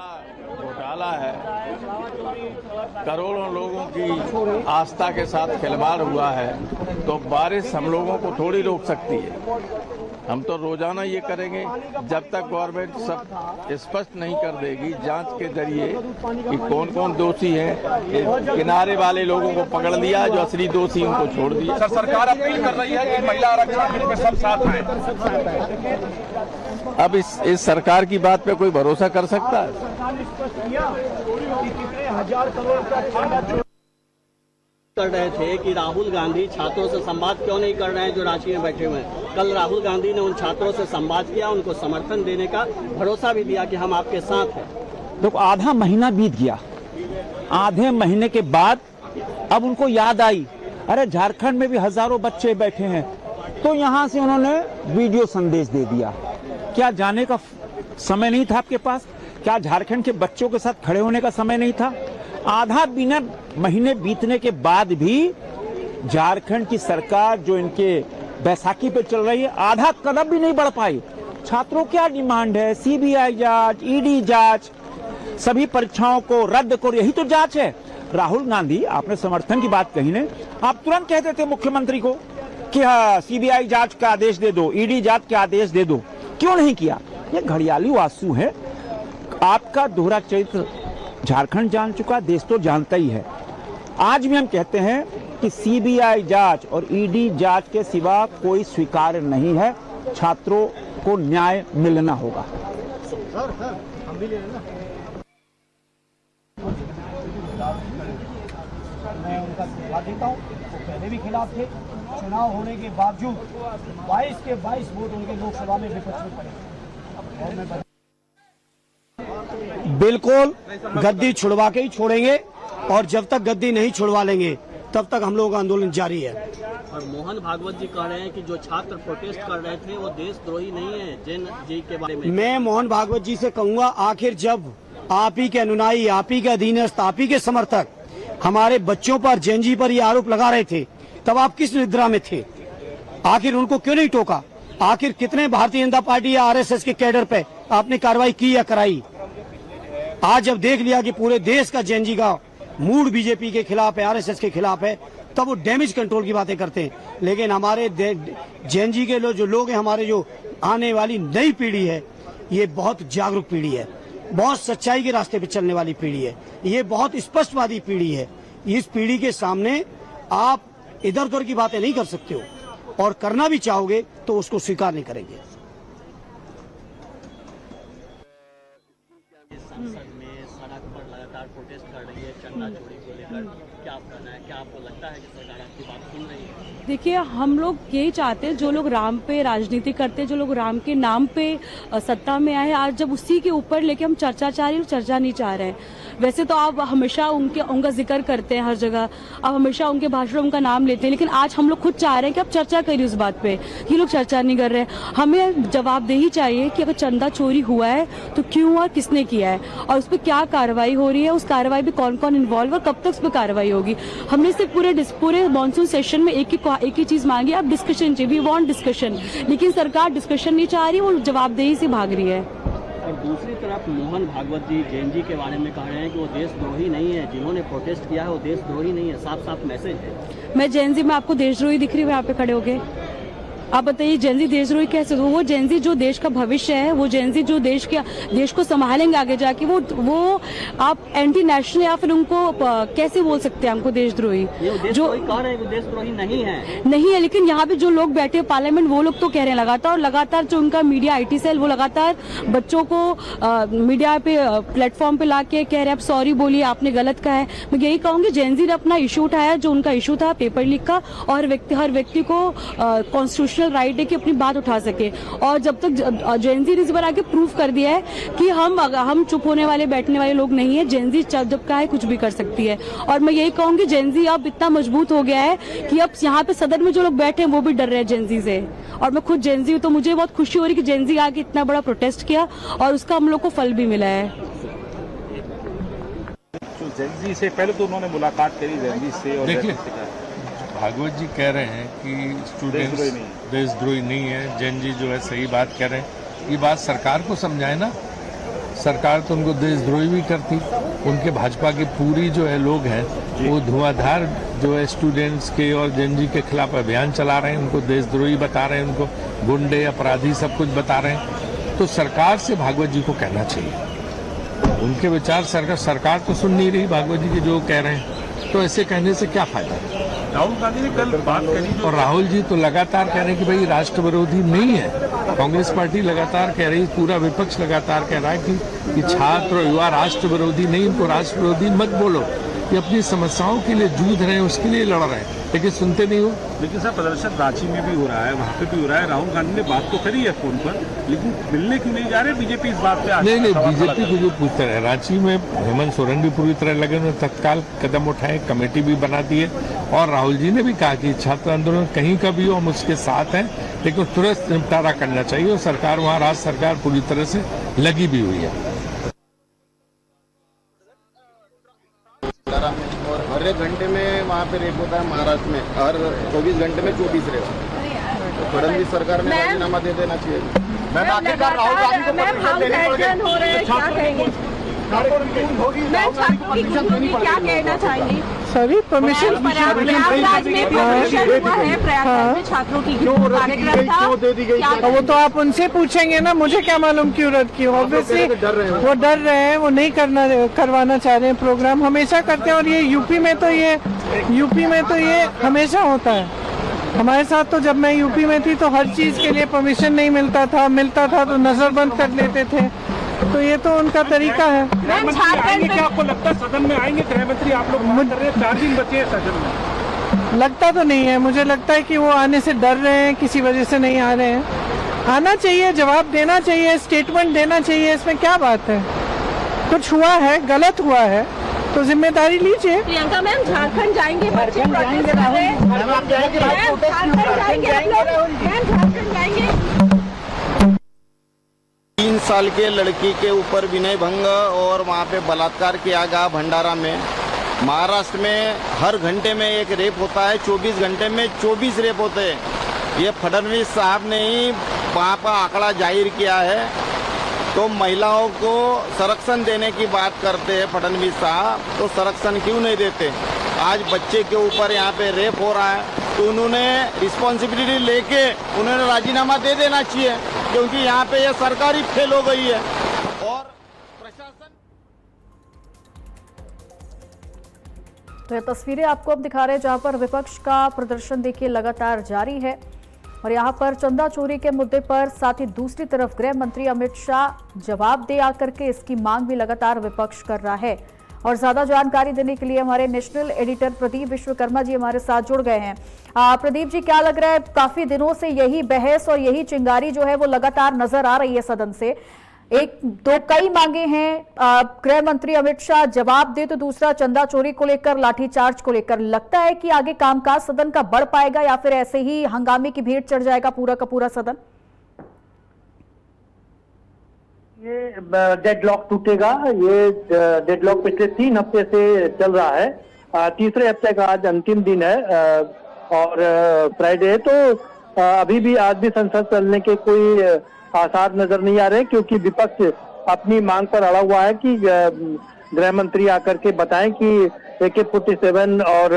घोटाला है, करोड़ों लोगों की आस्था के साथ खिलवाड़ हुआ है, तो बारिश हम लोगों को थोड़ी रोक सकती है। हम तो रोजाना ये करेंगे जब तक गवर्नमेंट सब स्पष्ट नहीं कर देगी जांच के जरिए कि कौन कौन दोषी है। किनारे वाले लोगों को पकड़ लिया, जो असली दोषी उनको छोड़ दिया। सर, सरकार अपील कर रही है कि महिला आरक्षण बिल में सब साथ आए। अब इस सरकार की बात पे कोई भरोसा कर सकता है? सरकार ने स्पष्ट किया कि कितने हजार करोड़ का कर रहे थे कि राहुल गांधी छात्रों से संवाद क्यों नहीं कर रहे हैं जो रांची में बैठे हुए हैं। कल राहुल गांधी ने उन छात्रों से संवाद किया, उनको समर्थन देने का भरोसा भी दिया कि हम आपके साथ हैं। देखो, आधा महीना बीत गया, आधे महीने के बाद अब उनको याद आई, अरे झारखंड में भी हजारों बच्चे बैठे हैं, तो यहां से उन्होंने वीडियो संदेश दे दिया। क्या जाने का समय नहीं था आपके पास? क्या झारखंड के बच्चों के साथ खड़े होने का समय नहीं था? आधा महीने बीतने के बाद भी झारखंड की सरकार जो इनके बैसाखी पे चल रही है, आधा कदम भी नहीं बढ़ पाई। छात्रों क्या डिमांड है? सीबीआई जांच, ईडी जांच, सभी परीक्षाओं को रद्द करो, यही तो जांच है। राहुल गांधी, आपने समर्थन की बात कही ने, आप तुरंत कहते थे मुख्यमंत्री को कि हाँ, सीबीआई जांच का आदेश दे दो, ईडी जांच का आदेश दे दो। क्यों नहीं किया? ये घड़ियाली आंसू है। आपका दोहरा चरित्र झारखंड जान चुका, देश तो जानता ही है। आज भी हम कहते हैं कि सीबीआई जांच और ईडी जांच के सिवा कोई स्वीकार्य नहीं है। छात्रों को न्याय मिलना होगा। हम भी ले लेना। मैं उनका धन्यवाद देता हूँ। वो पहले भी खिलाफ थे, चुनाव होने के बावजूद 22 के 22 वोट उनके लोकसभा में विपक्ष में पड़े। और मैं बिल्कुल गद्दी छुड़वा के ही छोड़ेंगे, और जब तक गद्दी नहीं छुड़वा लेंगे तब तक हम लोगों का आंदोलन जारी है। और मोहन भागवत जी कह रहे हैं कि जो छात्र प्रोटेस्ट कर रहे थे वो देशद्रोही नहीं है। जैन जी के बारे में मैं मोहन भागवत जी से कहूंगा, आखिर जब आप ही के अनुयायी, आप ही के अधीनस्थ, आप ही के समर्थक हमारे बच्चों पर, जैन जी पर ये आरोप लगा रहे थे, तब आप किस निद्रा में थे? आखिर उनको क्यों नहीं टोका? आखिर कितने भारतीय जनता पार्टी या आरएसएस के कैडर पे आपने कार्रवाई की या कराई? आज जब देख लिया कि पूरे देश का जैन जी का मूड बीजेपी के खिलाफ है, आरएसएस के खिलाफ है, तब वो डैमेज कंट्रोल की बातें करते हैं। लेकिन हमारे जैन जी के जो लोग हैं, हमारे जो आने वाली नई पीढ़ी है, ये बहुत जागरूक पीढ़ी है, बहुत सच्चाई के रास्ते पे चलने वाली पीढ़ी है, ये बहुत स्पष्टवादी पीढ़ी है। इस पीढ़ी के सामने आप इधर उधर की बातें नहीं कर सकते हो, और करना भी चाहोगे तो उसको स्वीकार नहीं करेंगे। संसद में सड़क पर लगातार प्रोटेस्ट कर रही है चंदा चोरी को लेकर, क्या कहना है? क्या आपको लगता है कि सरकार आपकी बात सुन रही है? देखिए, हम लोग यही चाहते हैं, जो लोग राम पे राजनीति करते हैं, जो लोग राम के नाम पे सत्ता में आए, आज जब उसी के ऊपर लेके हम चर्चा चाह रहे हैं, चर्चा नहीं चाह रहे हैं। वैसे तो आप हमेशा उनका जिक्र करते हैं हर जगह, आप हमेशा उनके भाषण में उनका नाम लेते हैं, लेकिन आज हम लोग खुद चाह रहे हैं कि आप चर्चा करिए उस बात पे। ये लोग चर्चा नहीं कर रहे हैं। हमें जवाबदेही चाहिए कि अगर चंदा चोरी हुआ है तो क्यों और किसने किया है, और उस पर क्या कार्रवाई हो रही है, उस कार्रवाई में कौन कौन इन्वॉल्व और कब तक उस पर कार्रवाई होगी। हमने सिर्फ पूरे मानसून सेशन में एक ही चीज मांगी, आप डिस्कशन चाहिए, वी वांट डिस्कशन, लेकिन सरकार डिस्कशन नहीं चाह रही, वो जवाबदेही से भाग रही है। और दूसरी तरफ मोहन भागवत जी जैन जी के बारे में कह रहे हैं कि वो देशद्रोही नहीं है, जिन्होंने प्रोटेस्ट किया है वो देशद्रोही नहीं है। साफ साफ मैसेज है। मैं जैन जी में आपको देशद्रोही दिख रही हूँ यहाँ पे खड़े होके? आप बताइए, जैन जी देशद्रोही कैसे? वो जैन जी जो देश का भविष्य है, वो जैन जी जो देश को संभालेंगे आगे जाके, वो आप एंटी नेशनल या फिर उनको कैसे बोल सकते हैं हमको देशद्रोही? जो कह रहे हैं देशद्रोही नहीं है, लेकिन यहाँ पे जो लोग बैठे पार्लियामेंट, वो लोग तो कह रहे हैं लगातार जो उनका मीडिया IT सेल, वो लगातार बच्चों को मीडिया पे प्लेटफॉर्म पे ला के कह रहे हैं आप सॉरी बोलिए, आपने गलत कहा है। मैं यही कहूंगी, जैन जी ने अपना इशू उठाया, जो उनका इशू था पेपर लीक का, और हर व्यक्ति को कॉन्स्टिट्यूशनल राइट है कि अपनी बात उठा सके। और जब तक जैन जी ने इस बार आके प्रूफ कर दिया है कि हम चुप होने वाले, बैठने वाले लोग नहीं है। जैन जी जब कहा है कुछ भी कर सकती है। और मैं यही कहूंगी, जैन जी अब इतना मजबूत हो गया है कि अब यहाँ पे सदन में जो लोग बैठे हैं वो भी डर रहे हैं जैन जी से। और मैं खुद जैन जी हूँ, तो मुझे बहुत खुशी हो रही है कि जैन जी आके इतना बड़ा प्रोटेस्ट किया और उसका हम लोग को फल भी मिला है। जैन जी से पहले तो उन्होंने मुलाकात करी जैन जी से, और देखिए भागवत जी कह रहे हैं कि स्टूडेंट्स देशद्रोही नहीं है, जैन जी जो है सही बात कह रहे हैं। ये बात सरकार को समझाए ना, सरकार तो उनको देशद्रोही भी करती। उनके भाजपा के पूरी जो है लोग हैं वो धुआंधार जो है स्टूडेंट्स के और जनजी के खिलाफ अभियान चला रहे हैं, उनको देशद्रोही बता रहे हैं, उनको गुंडे अपराधी सब कुछ बता रहे हैं। तो सरकार से भागवत जी को कहना चाहिए, उनके विचार सरकार तो सुन नहीं रही भागवत जी के जो कह रहे हैं, तो ऐसे कहने से क्या फायदा। राहुल गांधी ने कल बात करी और राहुल जी तो लगातार कह रहे हैं कि भाई राष्ट्र विरोधी नहीं है। कांग्रेस पार्टी लगातार कह रही, पूरा विपक्ष लगातार कह रहा है कि छात्र और युवा राष्ट्र विरोधी नहीं, इनको राष्ट्र विरोधी मत बोलो। ये अपनी समस्याओं के लिए जूझ रहे हैं, उसके लिए लड़ रहे हैं, लेकिन सुनते नहीं हो। लेकिन सर प्रदर्शन रांची में भी हो रहा है, वहाँ पे भी हो रहा है। राहुल गांधी ने बात तो करी है फोन पर, लेकिन मिलने क्यों नहीं जा रहे बीजेपी इस बात पे? नहीं, बीजेपी को जो पूछते रहे, रांची में हेमंत सोरेन भी पूरी तरह लगे, उन्होंने तत्काल कदम उठाए, कमेटी भी बना दी है। और राहुल जी ने भी कहा कि छात्र आंदोलन कहीं का भी हो हम उसके साथ हैं, लेकिन तुरंत निपटारा करना चाहिए। और सरकार वहाँ राज्य सरकार पूरी तरह से लगी भी हुई है। और हर एक घंटे में वहाँ पे रेप होता है महाराष्ट्र में, हर 24 घंटे में 24 रेप। तो फडणवीस सरकार ने राजीनामा दे देना चाहिए। मैम आखिरकार राहुल गांधी को परमिशन हो रहे हैं, क्या कहेंगे? मैम छात्रों की क्या कहना चाहेंगी? सॉरी परमिशन प्रयागराज में परमिशन हुआ है, प्रयागराज में छात्रों की कार्यक्रम था, वो तो आप उनसे पूछेंगे ना, मुझे क्या मालूम क्यों रद्द की। ऑब्वियसली वो डर रहे हैं, वो नहीं करवाना चाह रहे हैं। प्रोग्राम हमेशा करते हैं और ये यूपी में तो ये हमेशा होता है। हमारे साथ तो जब मैं यूपी में थी तो हर चीज के लिए परमिशन नहीं मिलता था तो नजरबंद कर लेते थे। तो ये तो उनका तरीका है। क्या आपको लगता है सदन में आएंगे गृह मंत्री? आप लोग बात कर रहे हैं, 4 दिन बचे हैं सदन में। लगता तो नहीं है, मुझे लगता है कि वो आने से डर रहे हैं, किसी वजह से नहीं आ रहे हैं। आना चाहिए, जवाब देना चाहिए, स्टेटमेंट देना चाहिए, इसमें क्या बात है। कुछ हुआ है, गलत हुआ है तो जिम्मेदारी लीजिए। प्रियंका मैम झारखंड जाएंगे, बच्चे जाएंगे, झारखंड जाएंगे। 3 साल के लड़की के ऊपर विनय भंग और वहाँ पे बलात्कार किया गया भंडारा में। महाराष्ट्र में हर घंटे में एक रेप होता है, 24 घंटे में 24 रेप होते हैं। ये फडणवीस साहब ने ही वहाँ का आंकड़ा जाहिर किया है। तो महिलाओं को संरक्षण देने की बात करते हैं फडणवीस साहब, तो संरक्षण क्यों नहीं देते? आज बच्चे के ऊपर यहाँ पे रेप हो रहा है, तो उन्होंने रिस्पॉन्सिबिलिटी लेके उन्होंने राजीनामा दे देना चाहिए, क्योंकि यहाँ पे ये सरकार ही फेल हो गई है और प्रशासन। तो ये तस्वीरें आपको अब दिखा रहे हैं जहां पर विपक्ष का प्रदर्शन देखिए लगातार जारी है और यहां पर चंदा चोरी के मुद्दे पर, साथ ही दूसरी तरफ गृह मंत्री अमित शाह जवाब दे आकर के इसकी मांग भी लगातार विपक्ष कर रहा है। और ज्यादा जानकारी देने के लिए हमारे नेशनल एडिटर प्रदीप विश्वकर्मा जी हमारे साथ जुड़ गए हैं। प्रदीप जी, क्या लग रहा है, काफी दिनों से यही बहस और यही चिंगारी जो है वो लगातार नजर आ रही है सदन से। कई मांगे हैं, गृह मंत्री अमित शाह जवाब दे, तो दूसरा चंदा चोरी को लेकर, लाठीचार्ज को लेकर। लगता है कि आगे कामकाज सदन का बढ़ पाएगा या फिर ऐसे ही हंगामे की भीड़ चढ़ जाएगा पूरा का पूरा सदन? ये डेडलॉक टूटेगा। ये डेडलॉक पिछले 3 हफ्ते से चल रहा है। तीसरे हफ्ते का आज अंतिम दिन है और फ्राइडे है, तो अभी भी आज भी संसद चलने के कोई आसार नजर नहीं आ रहे, क्योंकि विपक्ष अपनी मांग पर अड़ा हुआ है कि गृह मंत्री आकर के बताएं कि AK-47 और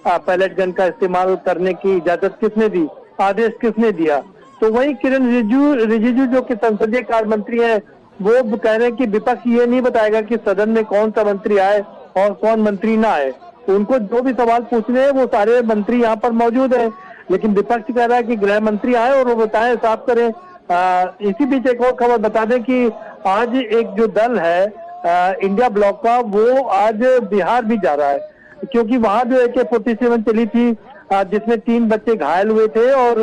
पैलेट गन का इस्तेमाल करने की इजाजत किसने दी, आदेश किसने दिया। तो वही किरण रिजिजू जो कि संसदीय कार्य मंत्री है, वो कह रहे हैं कि विपक्ष ये नहीं बताएगा कि सदन में कौन सा मंत्री आए और कौन मंत्री ना आए। उनको जो भी सवाल पूछने हैं वो सारे मंत्री यहाँ पर मौजूद है, लेकिन विपक्ष कह रहा है कि गृह मंत्री आए और वो बताएं, साफ करें। इसी बीच एक और खबर बता दें कि आज एक जो दल है इंडिया ब्लॉक का, वो आज बिहार भी जा रहा है, क्योंकि वहां जो AK-47 चली थी जिसमें 3 बच्चे घायल हुए थे और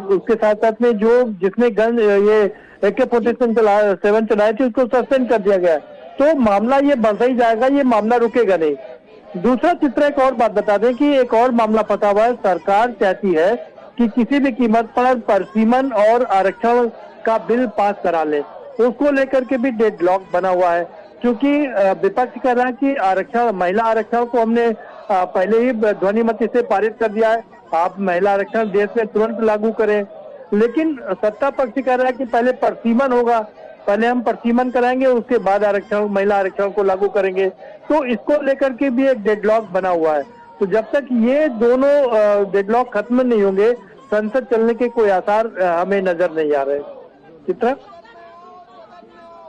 उसके साथ साथ में जिसने गन ये AK-47 चलाए थे उसको सस्पेंड कर दिया गया। तो मामला ये बढ़ता ही जाएगा, ये मामला रुकेगा नहीं। दूसरा चित्र एक और बात बता दें कि एक और मामला फंसा हुआ है। सरकार चाहती है कि किसी भी कीमत पर परसीमन और आरक्षण का बिल पास करा ले, उसको लेकर के भी डेडलॉक बना हुआ है, क्योंकि विपक्ष कह रहा है कि आरक्षण, महिला आरक्षण को हमने पहले ही ध्वनिमत से पारित कर दिया है, आप महिला आरक्षण देश में तुरंत लागू करें। लेकिन सत्ता पक्ष कह रहा है कि पहले परसीमन होगा, पहले हम प्रतिमन कराएंगे, उसके बाद आरक्षण, महिला आरक्षण को लागू करेंगे। तो इसको लेकर के भी एक डेडलॉक बना हुआ है। तो जब तक ये दोनों डेडलॉक खत्म नहीं होंगे, संसद चलने के कोई आसार हमें नजर नहीं आ रहे। चित्रा,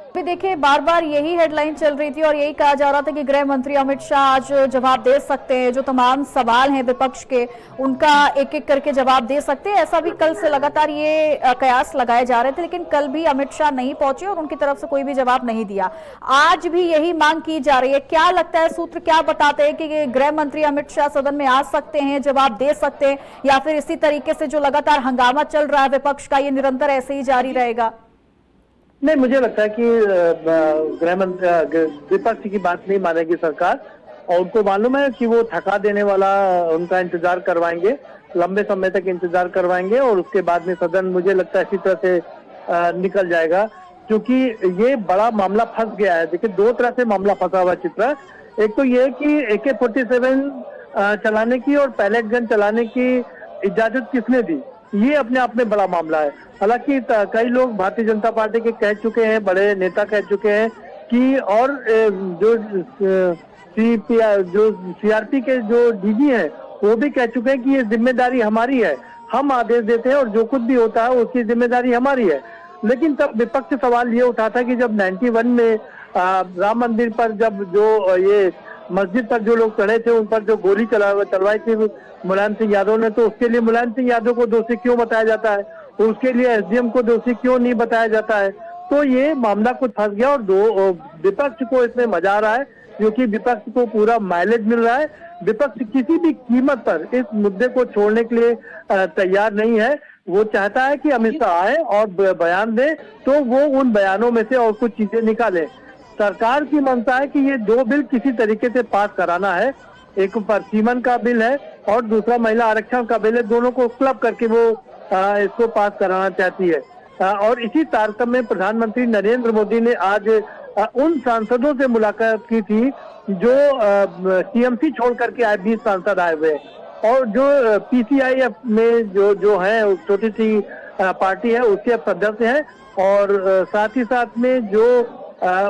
अभी देखिए, बार बार यही हेडलाइन चल रही थी और यही कहा जा रहा था कि गृह मंत्री अमित शाह आज जवाब दे सकते हैं, जो तमाम सवाल हैं विपक्ष के उनका एक एक करके जवाब दे सकते हैं। ऐसा भी कल से लगातार ये कयास लगाए जा रहे थे, लेकिन कल भी अमित शाह नहीं पहुंचे और उनकी तरफ से कोई भी जवाब नहीं दिया। आज भी यही मांग की जा रही है। क्या लगता है, सूत्र क्या बताते हैं कि गृह मंत्री अमित शाह सदन में आ सकते हैं, जवाब दे सकते हैं, या फिर इसी तरीके से जो लगातार हंगामा चल रहा है विपक्ष का, ये निरंतर ऐसे ही जारी रहेगा? नहीं, मुझे लगता है कि गृह मंत्री विपक्ष की बात नहीं मानेगी सरकार, और उनको मालूम है कि वो थका देने वाला उनका इंतजार करवाएंगे, लंबे समय तक इंतजार करवाएंगे, और उसके बाद में सदन मुझे लगता है इसी तरह से निकल जाएगा, क्योंकि ये बड़ा मामला फंस गया है। देखिए, दो तरह से मामला फंसा हुआ चित्रा। एक तो ये कि AK-47 चलाने की और पैलेट गन चलाने की इजाजत किसने दी, ये अपने आप में बड़ा मामला है। हालांकि कई लोग भारतीय जनता पार्टी के कह चुके हैं, बड़े नेता कह चुके हैं कि, और जो CRP के जो DG हैं वो भी कह चुके हैं कि ये जिम्मेदारी हमारी है, हम आदेश देते हैं और जो कुछ भी होता है उसकी जिम्मेदारी हमारी है। लेकिन तब विपक्ष सवाल ये उठा था कि जब 91 में राम मंदिर पर जब जो ये मस्जिद पर जो लोग चढ़े थे, उन पर जो गोली चलवाई थी मुलायम सिंह यादव ने, तो उसके लिए मुलायम सिंह यादव को दोषी क्यों बताया जाता है, उसके लिए SDM को दोषी क्यों नहीं बताया जाता है? तो ये मामला कुछ फंस गया और विपक्ष को इसमें मजा आ रहा है, क्योंकि विपक्ष को पूरा माइलेज मिल रहा है। विपक्ष किसी भी कीमत पर इस मुद्दे को छोड़ने के लिए तैयार नहीं है। वो चाहता है कि अमित शाह आए और बयान दे, तो वो उन बयानों में से और कुछ चीजें निकाले। सरकार की मंशा है कि ये दो बिल किसी तरीके से पास कराना है, एक प्रतिमन का बिल है और दूसरा महिला आरक्षण का बिल है, दोनों को क्लब करके वो इसको पास कराना चाहती है। और इसी तारतम्य में प्रधानमंत्री नरेंद्र मोदी ने आज उन सांसदों से मुलाकात की थी जो TMC छोड़ करके आए, 20 सांसद आए हुए, और जो PCIF में जो है छोटी सी पार्टी है उसके सदस्य हैं, और साथ ही साथ में जो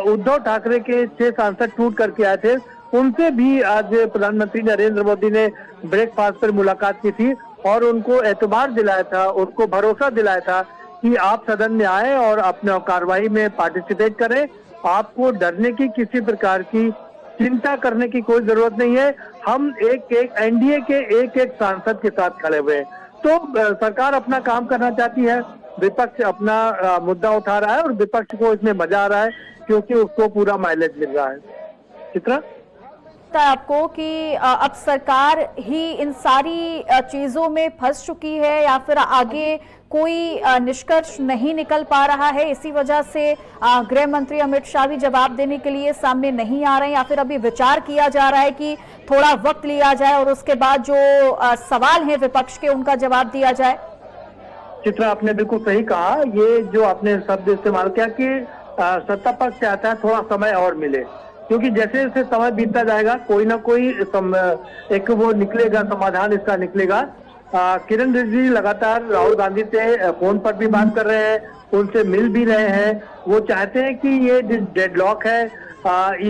उद्धव ठाकरे के 6 सांसद टूट करके आए थे, उनसे भी आज प्रधानमंत्री नरेंद्र मोदी ने ब्रेकफास्ट पर मुलाकात की थी और उनको एतबार दिलाया था, उनको भरोसा दिलाया था कि आप सदन में आए और अपने कार्यवाही में पार्टिसिपेट करें, आपको डरने की किसी प्रकार की चिंता करने की कोई जरूरत नहीं है, हम एक NDA के एक सांसद के साथ खड़े हुए हैं। तो सरकार अपना काम करना चाहती है, विपक्ष अपना मुद्दा उठा रहा है और विपक्ष को इसमें मजा आ रहा है क्योंकि उसको पूरा माइलेज मिल रहा है। चित्रा, आपको कि अब सरकार ही इन सारी चीजों में फंस चुकी है या फिर आगे कोई निष्कर्ष नहीं निकल पा रहा है, इसी वजह से गृह मंत्री अमित शाह भी जवाब देने के लिए सामने नहीं आ रहे हैं, या फिर अभी विचार किया जा रहा है कि थोड़ा वक्त लिया जाए और उसके बाद जो सवाल है विपक्ष के उनका जवाब दिया जाए? चित्रा, आपने बिल्कुल सही कहा। ये जो आपने शब्द इस्तेमाल किया कि सत्ता पक्ष चाहता है थोड़ा समय और मिले, क्योंकि जैसे जैसे समय बीतता जाएगा कोई ना कोई एक वो निकलेगा, समाधान इसका निकलेगा। किरण रिजिजू लगातार राहुल गांधी से फोन पर भी बात कर रहे हैं, उनसे मिल भी रहे हैं। वो चाहते हैं कि ये डेडलॉक है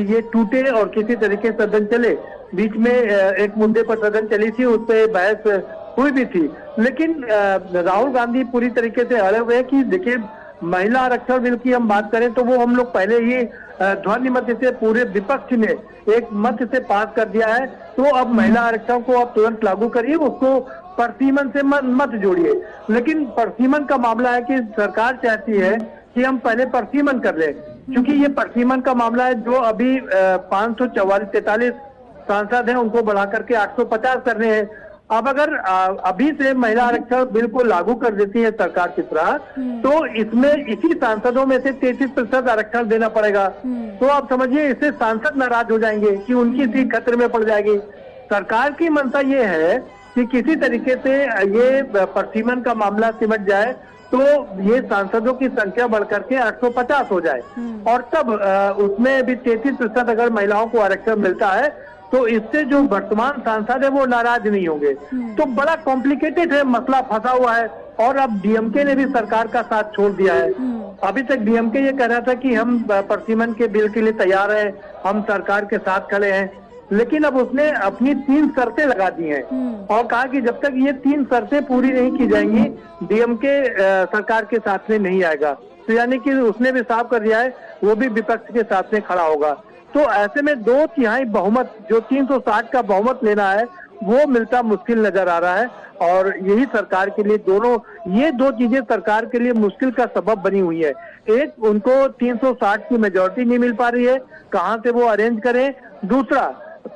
ये टूटे और किसी तरीके से सदन चले। बीच में एक मुद्दे पर सदन चली थी, उस पर बहस हुई भी थी, लेकिन राहुल गांधी पूरी तरीके से अड़े हुए हैं कि देखिए, महिला आरक्षण बिल की हम बात करें तो वो हम लोग पहले ही ध्वनि मत से पूरे विपक्ष ने एक मत से पास कर दिया है, तो अब महिला आरक्षण को अब तुरंत लागू करिए, उसको प्रतिमन से मत जोड़िए। लेकिन प्रतिमन का मामला है कि सरकार चाहती है कि हम पहले प्रतिमन कर लें, क्योंकि ये प्रतिमन का मामला है जो अभी 544 सांसद हैं उनको बढ़ा करके 850 करने हैं। अब अगर अभी से महिला आरक्षण बिल को लागू कर देती है सरकार की तरह, तो इसमें इसी सांसदों में से 33% आरक्षण देना पड़ेगा। तो आप समझिए, इससे सांसद नाराज हो जाएंगे कि उनकी सीट खतरे में पड़ जाएगी। सरकार की मंशा ये है कि किसी तरीके से ये प्रतिमन का मामला सिमट जाए, तो ये सांसदों की संख्या बढ़कर के 850 हो जाए, और तब उसमें भी 33% अगर महिलाओं को आरक्षण मिलता है तो इससे जो वर्तमान सांसद है वो नाराज नहीं होंगे। तो बड़ा कॉम्प्लिकेटेड है, मसला फंसा हुआ है। और अब डीएमके ने भी सरकार का साथ छोड़ दिया है। अभी तक डीएमके ये कह रहा था कि हम परसीमन के बिल के लिए तैयार हैं, हम सरकार के साथ खड़े हैं, लेकिन अब उसने अपनी 3 शर्तें लगा दी हैं और कहा कि जब तक ये 3 शर्तें पूरी नहीं की जाएंगी डीएमके सरकार के साथ में नहीं आएगा। तो यानी कि उसने भी साफ कर दिया है वो भी विपक्ष के साथ में खड़ा होगा। तो ऐसे में 2/3 बहुमत, जो 360 का बहुमत लेना है, वो मिलता मुश्किल नजर आ रहा है और यही सरकार के लिए ये दो चीजें सरकार के लिए मुश्किल का सबब बनी हुई है। एक, उनको 360 की मेजोरिटी नहीं मिल पा रही है, कहां से वो अरेंज करें। दूसरा,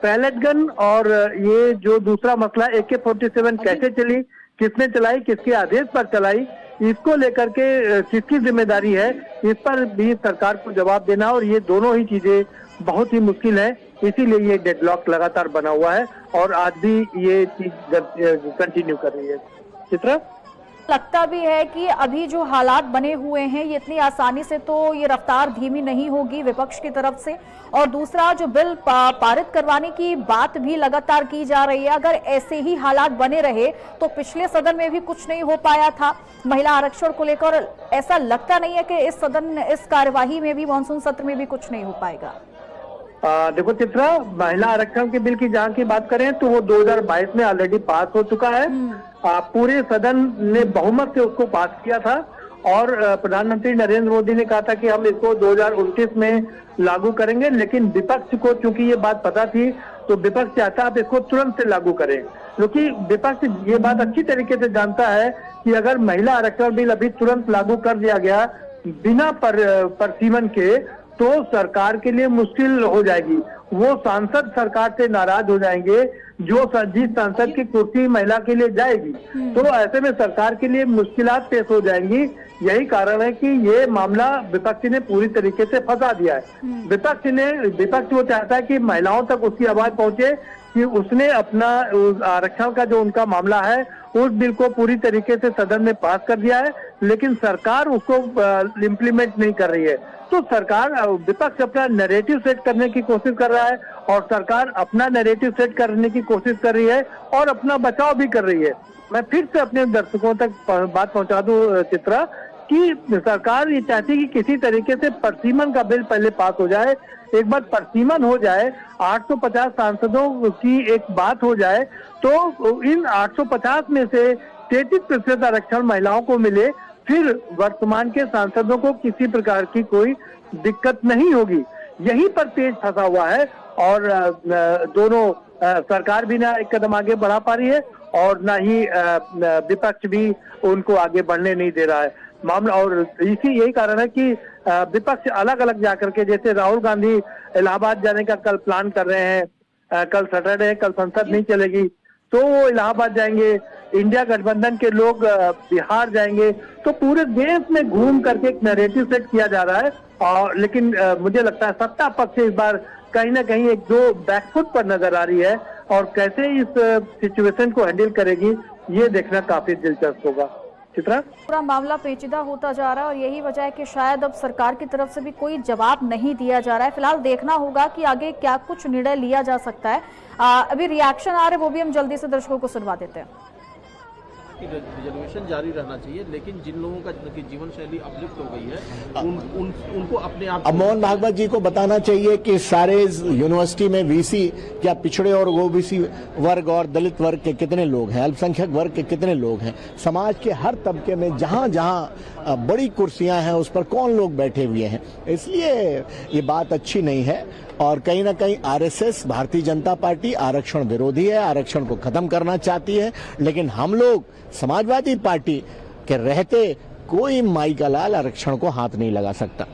पैलेट गन और ये जो दूसरा मसला AK-47 कैसे चली, किसने चलाई, किसके आदेश पर चलाई, इसको लेकर के किसकी जिम्मेदारी है, इस पर भी सरकार को जवाब देना, और ये दोनों ही चीजें बहुत ही मुश्किल है। इसीलिए ये डेडलॉक लगातार बना हुआ है और आज भी ये चीज कंटिन्यू कर रही है। चित्रा, लगता भी है कि अभी जो हालात बने हुए हैं ये इतनी आसानी से तो ये रफ्तार धीमी नहीं होगी विपक्ष की तरफ से। और दूसरा, जो बिल पारित करवाने की बात भी लगातार की जा रही है, अगर ऐसे ही हालात बने रहे तो पिछले सदन में भी कुछ नहीं हो पाया था महिला आरक्षण को लेकर, ऐसा लगता नहीं है कि इस कार्यवाही में भी, मानसून सत्र में भी कुछ नहीं हो पाएगा। देखो चित्रा, महिला आरक्षण के बिल की जहाँ की बात करें तो वो 2022 में ऑलरेडी पास हो चुका है। पूरे सदन ने बहुमत से उसको पास किया था और प्रधानमंत्री नरेंद्र मोदी ने कहा था कि हम इसको 2029 में लागू करेंगे, लेकिन विपक्ष को चूंकि ये बात पता थी तो विपक्ष चाहता आप इसको तुरंत से लागू करें, क्योंकि विपक्ष ये बात अच्छी तरीके से जानता है कि अगर महिला आरक्षण बिल अभी तुरंत लागू कर दिया गया बिना परसीमन के तो सरकार के लिए मुश्किल हो जाएगी। वो सांसद सरकार से नाराज हो जाएंगे जिस सांसद की कुर्सी महिला के लिए जाएगी, तो ऐसे में सरकार के लिए मुश्किलात पेश हो जाएंगी। यही कारण है कि ये मामला विपक्ष ने पूरी तरीके से फंसा दिया है। विपक्ष वो चाहता है कि महिलाओं तक उसकी आवाज पहुंचे कि उसने अपना आरक्षण का जो उनका मामला है उस बिल को पूरी तरीके से सदन में पास कर दिया है, लेकिन सरकार उसको इम्प्लीमेंट नहीं कर रही है। तो सरकार, विपक्ष अपना नैरेटिव सेट करने की कोशिश कर रहा है और सरकार अपना नैरेटिव सेट करने की कोशिश कर रही है और अपना बचाव भी कर रही है। मैं फिर से अपने दर्शकों तक बात पहुंचा दूं चित्रा, कि सरकार ये चाहती है कि किसी तरीके से परसीमन का बिल पहले पास हो जाए। एक बार परसीमन हो जाए, 850 सांसदों की एक बात हो जाए, तो इन 850 में से 33% आरक्षण महिलाओं को मिले, फिर वर्तमान के सांसदों को किसी प्रकार की कोई दिक्कत नहीं होगी। यहीं पर पेच फंसा हुआ है और दोनों सरकार भी ना एक कदम आगे बढ़ा पा रही है और ना ही विपक्ष भी उनको आगे बढ़ने नहीं दे रहा है मामला। और यही कारण है कि विपक्ष अलग अलग जाकर के, जैसे राहुल गांधी इलाहाबाद जाने का कल प्लान कर रहे हैं, कल सैटरडे है, कल संसद नहीं चलेगी तो वो इलाहाबाद जाएंगे, इंडिया गठबंधन के लोग बिहार जाएंगे, तो पूरे देश में घूम करके एक नैरेटिव सेट किया जा रहा है। और लेकिन मुझे लगता है सत्ता पक्ष इस बार कहीं ना कहीं एक दो बैकफुट पर नजर आ रही है और कैसे इस सिचुएशन को हैंडल करेगी ये देखना काफी दिलचस्प होगा। चित्रा, पूरा मामला पेचीदा होता जा रहा है और यही वजह है कि शायद अब सरकार की तरफ से भी कोई जवाब नहीं दिया जा रहा है। फिलहाल देखना होगा कि आगे क्या कुछ निर्णय लिया जा सकता है। अभी रिएक्शन आ रहे, वो भी हम जल्दी से दर्शकों को सुनवा देते हैं। रिजर्वेशन जारी रहना चाहिए, लेकिन जिन लोगों का जीवन शैली अपलिफ्ट हो गई है उनको अपने आप, अब मोहन भागवत जी को बताना चाहिए कि सारे यूनिवर्सिटी में वीसी क्या पिछड़े और ओबीसी वर्ग और दलित वर्ग के कितने लोग हैं, अल्पसंख्यक वर्ग के कितने लोग हैं, समाज के हर तबके में जहां जहां बड़ी कुर्सियां हैं उस पर कौन लोग बैठे हुए हैं। इसलिए ये बात अच्छी नहीं है और कहीं ना कहीं आरएसएस, भारतीय जनता पार्टी आरक्षण विरोधी है, आरक्षण को खत्म करना चाहती है, लेकिन हम लोग समाजवादी पार्टी के रहते कोई माई का लाल आरक्षण को हाथ नहीं लगा सकता।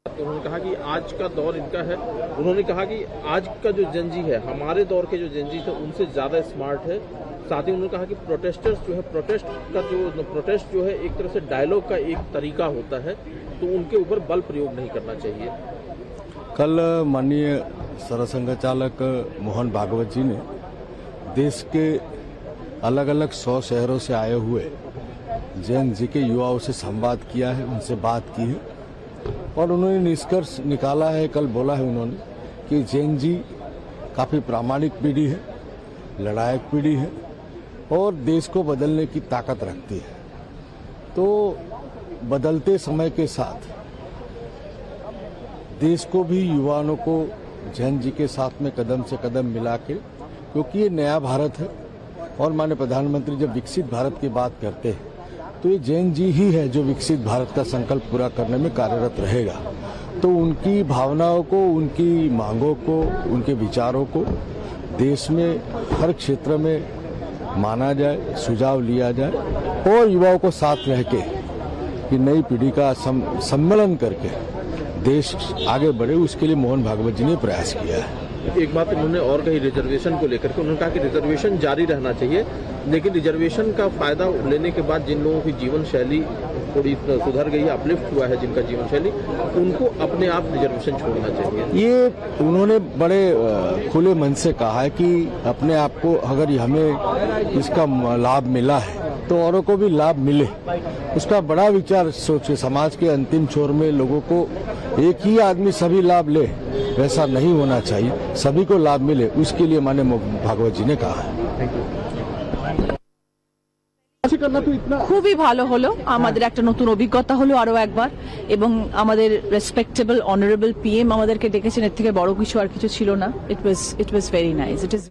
उन्होंने कहा कि आज का दौर इनका है, उन्होंने कहा कि आज का जो जनजी है, हमारे दौर के जो जनजी थे उनसे ज्यादा स्मार्ट है। साथ ही उन्होंने कहा कि प्रोटेस्टर्स जो है, प्रोटेस्ट जो है एक तरह से डायलॉग का एक तरीका होता है, तो उनके ऊपर बल प्रयोग नहीं करना चाहिए। कल माननीय सरसंघ चालक मोहन भागवत जी ने देश के अलग अलग 100 शहरों से आए हुए जैन जी के युवाओं से संवाद किया है, उनसे बात की है और उन्होंने निष्कर्ष निकाला है, कल बोला है उन्होंने कि जैन जी काफ़ी प्रामाणिक पीढ़ी है, लड़ायक पीढ़ी है और देश को बदलने की ताकत रखती है। तो बदलते समय के साथ देश को भी, युवाओं को जैन जी के साथ में कदम से कदम मिला के, क्योंकि ये नया भारत है और माननीय प्रधानमंत्री जब विकसित भारत की बात करते हैं तो ये जैन जी ही है जो विकसित भारत का संकल्प पूरा करने में कार्यरत रहेगा। तो उनकी भावनाओं को, उनकी मांगों को, उनके विचारों को देश में हर क्षेत्र में माना जाए, सुझाव लिया जाए और युवाओं को साथ रह के कि नई पीढ़ी का सम्मेलन करके देश आगे बढ़े, उसके लिए मोहन भागवत जी ने प्रयास किया है। एक बात उन्होंने और कही रिजर्वेशन को लेकर के, उन्होंने कहा कि रिजर्वेशन जारी रहना चाहिए, लेकिन रिजर्वेशन का फायदा लेने के बाद जिन लोगों की जीवन शैली थोड़ी सुधर गई है, अपलिफ्ट हुआ है जिनका जीवन शैली, उनको अपने आप रिजर्वेशन छोड़ना चाहिए। ये उन्होंने बड़े खुले मन से कहा है कि अपने आप को, अगर हमें इसका लाभ मिला है तो औरों को भी लाभ मिले, उसका बड़ा विचार सोचे। समाज के अंतिम छोर में लोगों को एक ही आदमी सभी लाभ ले, वैसा नहीं होना चाहिए, सभी को लाभ मिले, उसके लिए माननीय भागवत जी ने कहा है। খুবই ভালো হলো, আমাদের একটা নতুন অভিজ্ঞতা হলো আরো একবার, এবং আমাদের রেসপেক্টেবল অনারেবল পিএম আমাদেরকে ডেকেছেন, এর থেকে বড় কিছু আর কিছু ছিল না। ইট ওয়াজ वेरी नाइस। It is.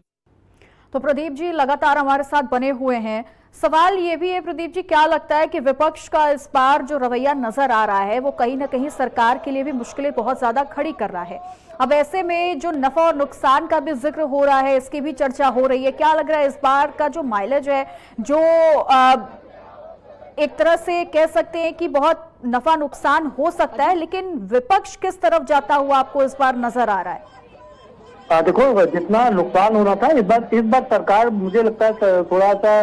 तो प्रदीप जी लगातार हमारे साथ बने हुए हैं। सवाल ये भी है प्रदीप जी, क्या लगता है कि विपक्ष का इस बार जो रवैया नजर आ रहा है वो कहीं ना कहीं सरकार के लिए भी मुश्किलें बहुत ज्यादा खड़ी कर रहा है। अब ऐसे में जो नफा और नुकसान का भी जिक्र हो रहा है, इसकी भी चर्चा हो रही है। क्या लग रहा है इस बार का जो माइलेज है, जो एक तरह से कह सकते हैं कि बहुत नफा नुकसान हो सकता है, लेकिन विपक्ष किस तरफ जाता हुआ आपको इस बार नजर आ रहा है? देखो, जितना नुकसान हो रहा था इस बार सरकार, मुझे लगता है थोड़ा सा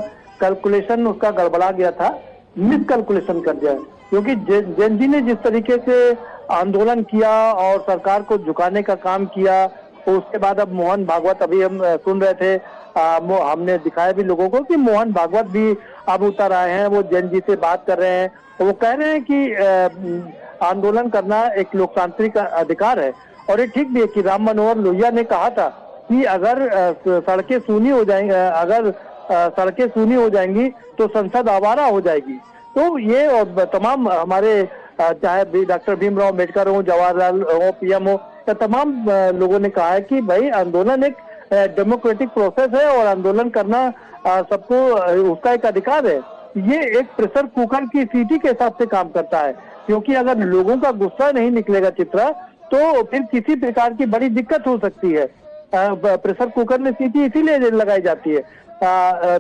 कैलकुलेशन उसका गड़बड़ा गया था, मिस कैलकुलेशन कर दिया, क्योंकि जैन जी ने जिस तरीके से आंदोलन किया और सरकार को झुकाने का काम किया, तो उसके बाद अब मोहन भागवत, अभी हम सुन रहे थे, हमने दिखाया भी लोगों को कि मोहन भागवत भी अब उतर आए हैं, वो जैन जी से बात कर रहे हैं, तो वो कह रहे हैं कि आंदोलन करना एक लोकतांत्रिक अधिकार है। और ये ठीक भी है कि राम मनोहर लोहिया ने कहा था कि अगर सड़कें सूनी हो जाएंगी, अगर सड़कें सूनी हो जाएंगी तो संसद आवारा हो जाएगी। तो ये और तमाम हमारे, चाहे डॉक्टर भीमराव अम्बेडकर हो, जवाहरलाल हो, पीएम हो, तो तमाम लोगों ने कहा है कि भाई आंदोलन एक डेमोक्रेटिक प्रोसेस है और आंदोलन करना सबको उसका एक अधिकार है। ये एक प्रेशर कुकर की सीटी के हिसाब से काम करता है, क्योंकि अगर लोगों का गुस्सा नहीं निकलेगा चित्रा, तो फिर किसी प्रकार की बड़ी दिक्कत हो सकती है। प्रेशर कुकर में सीटी इसीलिए लगाई जाती है।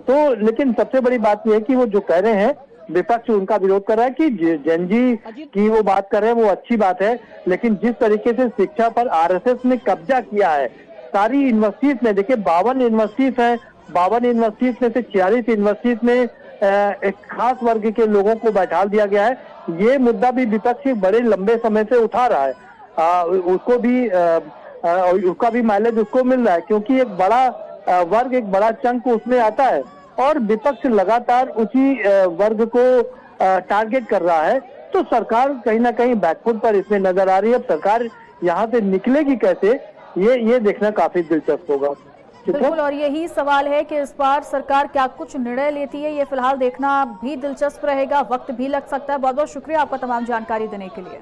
तो लेकिन सबसे बड़ी बात यह है कि वो जो कह रहे हैं, विपक्ष उनका विरोध कर रहा है कि जैन जी की वो बात कर रहे हैं, वो अच्छी बात है, लेकिन जिस तरीके से शिक्षा पर आरएसएस ने कब्जा किया है, सारी यूनिवर्सिटीज में, देखिए 52 यूनिवर्सिटीज है, 52 यूनिवर्सिटीज में से 46 यूनिवर्सिटीज में एक खास वर्ग के लोगों को बैठा दिया गया है। ये मुद्दा भी विपक्ष बड़े लंबे समय से उठा रहा है, उसको भी उसका भी माइलेज उसको मिल रहा है, क्योंकि एक बड़ा वर्ग, एक बड़ा चंक उसमें आता है, और विपक्ष लगातार उसी वर्ग को टारगेट कर रहा है। तो सरकार कहीं ना कहीं बैकफुट पर इसमें नजर आ रही है। अब सरकार यहाँ से निकलेगी कैसे, ये देखना काफी दिलचस्प होगा। बिल्कुल, और यही सवाल है कि इस बार सरकार क्या कुछ निर्णय लेती है, ये फिलहाल देखना भी दिलचस्प रहेगा, वक्त भी लग सकता है। बहुत बहुत शुक्रिया आपका तमाम जानकारी देने के लिए।